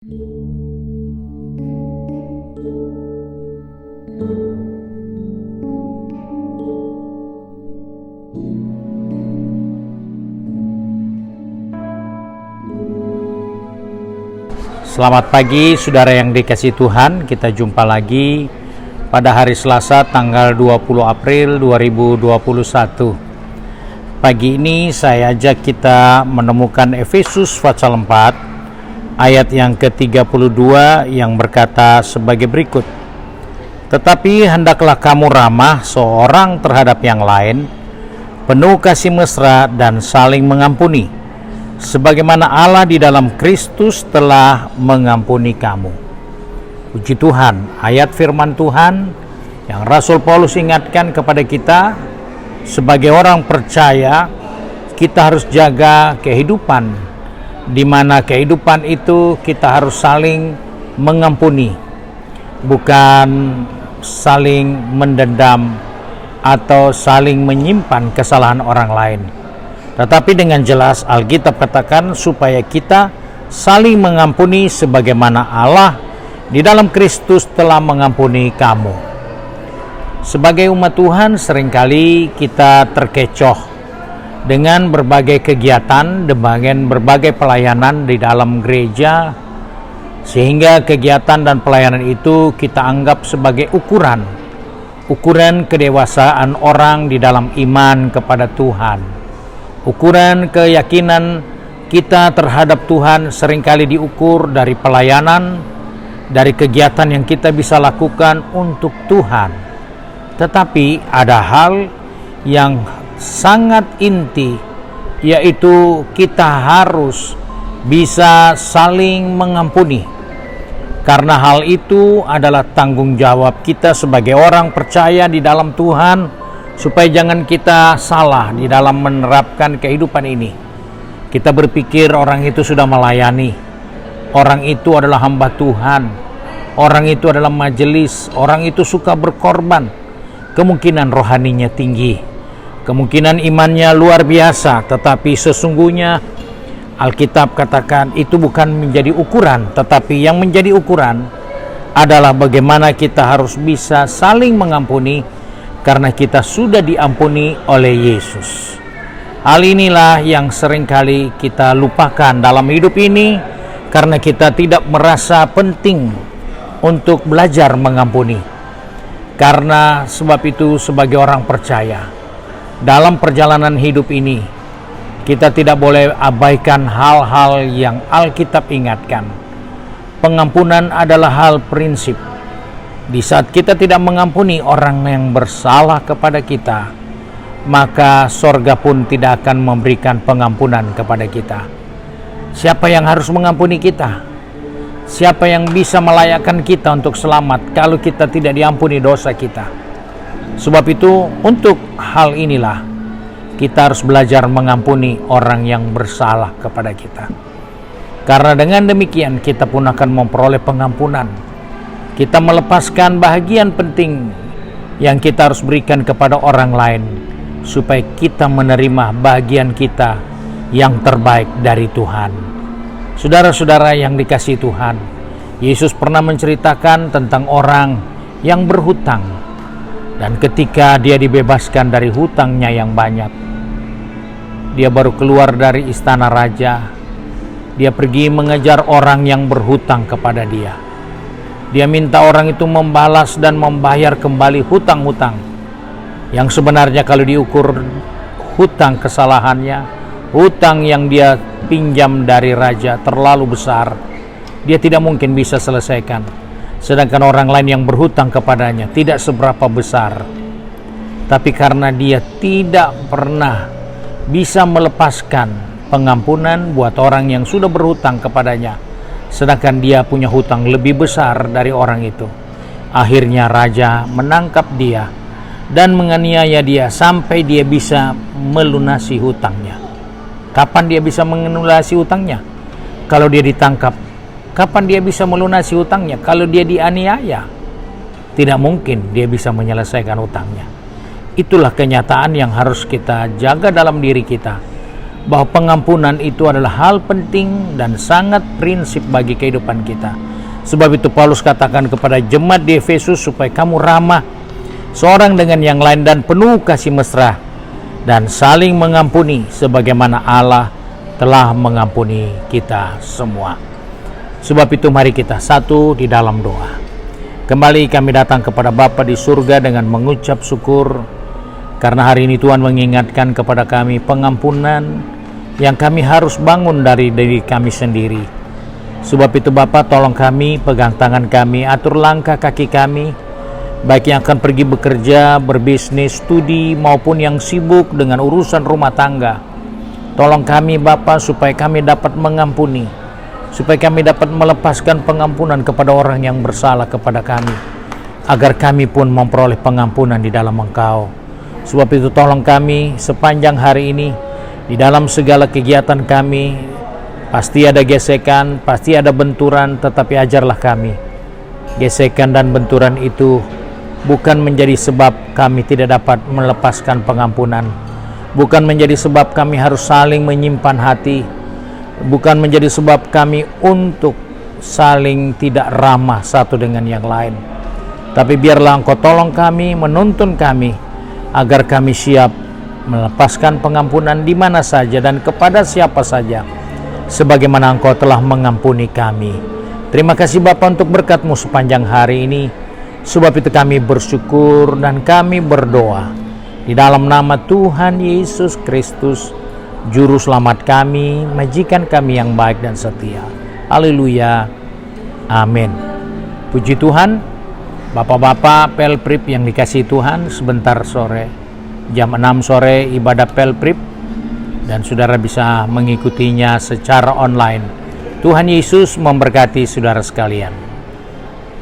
Selamat pagi saudara yang dikasihi Tuhan. Kita jumpa lagi pada hari Selasa tanggal 20 April 2021. Pagi ini saya ajak kita menemukan Efesus pasal 4 ayat yang ke-32 yang berkata sebagai berikut. Tetapi hendaklah kamu ramah seorang terhadap yang lain, penuh kasih mesra dan saling mengampuni, sebagaimana Allah di dalam Kristus telah mengampuni kamu. Puji Tuhan, ayat firman Tuhan yang Rasul Paulus ingatkan kepada kita sebagai orang percaya, kita harus jaga kehidupan, di mana kehidupan itu kita harus saling mengampuni, bukan saling mendendam atau saling menyimpan kesalahan orang lain. Tetapi dengan jelas Alkitab katakan supaya kita saling mengampuni sebagaimana Allah di dalam Kristus telah mengampuni kamu. Sebagai umat Tuhan seringkali kita terkecoh dengan berbagai kegiatan, dengan berbagai pelayanan di dalam gereja, sehingga kegiatan dan pelayanan itu kita anggap sebagai ukuran kedewasaan orang di dalam iman kepada Tuhan. Ukuran keyakinan kita terhadap Tuhan seringkali diukur dari pelayanan, dari kegiatan yang kita bisa lakukan untuk Tuhan. Tetapi ada hal yang sangat inti, yaitu kita harus bisa saling mengampuni. Karena hal itu adalah tanggung jawab kita sebagai orang percaya di dalam Tuhan, supaya jangan kita salah di dalam menerapkan kehidupan ini. Kita berpikir orang itu sudah melayani, orang itu adalah hamba Tuhan, orang itu adalah majelis, orang itu suka berkorban. Kemungkinan rohaninya tinggi, kemungkinan imannya luar biasa, tetapi sesungguhnya Alkitab katakan itu bukan menjadi ukuran, tetapi yang menjadi ukuran adalah bagaimana kita harus bisa saling mengampuni, karena kita sudah diampuni oleh Yesus. Hal inilah yang seringkali kita lupakan dalam hidup ini, karena kita tidak merasa penting untuk belajar mengampuni. Karena sebab itu sebagai orang percaya, dalam perjalanan hidup ini, kita tidak boleh abaikan hal-hal yang Alkitab ingatkan. Pengampunan adalah hal prinsip. Di saat kita tidak mengampuni orang yang bersalah kepada kita, maka sorga pun tidak akan memberikan pengampunan kepada kita. Siapa yang harus mengampuni kita? Siapa yang bisa melayakkan kita untuk selamat kalau kita tidak diampuni dosa kita? Sebab itu, untuk hal inilah kita harus belajar mengampuni orang yang bersalah kepada kita. Karena dengan demikian kita pun akan memperoleh pengampunan. Kita melepaskan bahagian penting yang kita harus berikan kepada orang lain, supaya kita menerima bahagian kita yang terbaik dari Tuhan. Saudara-saudara yang dikasihi Tuhan, Yesus pernah menceritakan tentang orang yang berhutang, dan ketika dia dibebaskan dari hutangnya yang banyak, dia baru keluar dari istana raja. Dia pergi mengejar orang yang berhutang kepada dia. Dia minta orang itu membalas dan membayar kembali hutang-hutang yang sebenarnya kalau diukur hutang kesalahannya, hutang yang dia pinjam dari raja terlalu besar, dia tidak mungkin bisa selesaikan. Sedangkan orang lain yang berhutang kepadanya tidak seberapa besar, tapi karena dia tidak pernah bisa melepaskan pengampunan buat orang yang sudah berhutang kepadanya, sedangkan dia punya hutang lebih besar dari orang itu, akhirnya raja menangkap dia dan menganiaya dia sampai dia bisa melunasi hutangnya. Kapan dia bisa melunasi hutangnya? Kalau dia ditangkap. Kapan dia bisa melunasi hutangnya? Kalau dia dianiaya. Tidak mungkin dia bisa menyelesaikan hutangnya. Itulah kenyataan yang harus kita jaga dalam diri kita, bahwa pengampunan itu adalah hal penting dan sangat prinsip bagi kehidupan kita. Sebab itu Paulus katakan kepada jemaat di Efesus supaya kamu ramah seorang dengan yang lain dan penuh kasih mesra dan saling mengampuni sebagaimana Allah telah mengampuni kita semua. Sebab itu mari kita satu di dalam doa. Kembali kami datang kepada Bapa di surga dengan mengucap syukur karena hari ini Tuhan mengingatkan kepada kami pengampunan yang kami harus bangun dari diri kami sendiri. Sebab itu Bapa, tolong kami, pegang tangan kami, atur langkah kaki kami, baik yang akan pergi bekerja, berbisnis, studi, maupun yang sibuk dengan urusan rumah tangga. Tolong kami Bapa supaya kami dapat mengampuni, supaya kami dapat melepaskan pengampunan kepada orang yang bersalah kepada kami, agar kami pun memperoleh pengampunan di dalam Engkau. Sebab itu tolong kami sepanjang hari ini, di dalam segala kegiatan kami, pasti ada gesekan, pasti ada benturan, tetapi ajarlah kami. Gesekan dan benturan itu bukan menjadi sebab kami tidak dapat melepaskan pengampunan, bukan menjadi sebab kami harus saling menyimpan hati, bukan menjadi sebab kami untuk saling tidak ramah satu dengan yang lain. Tapi biarlah Engkau tolong kami, menuntun kami, agar kami siap melepaskan pengampunan di mana saja dan kepada siapa saja, sebagaimana Engkau telah mengampuni kami. Terima kasih Bapa untuk berkat-Mu sepanjang hari ini. Sebab itu kami bersyukur dan kami berdoa di dalam nama Tuhan Yesus Kristus, Juru Selamat kami, majikan kami yang baik dan setia. Haleluya. Amin. Puji Tuhan. Bapak-bapak Pelprip yang dikasihi Tuhan, sebentar sore, jam 6 sore ibadah Pelprip, dan saudara bisa mengikutinya secara online. Tuhan Yesus memberkati saudara sekalian.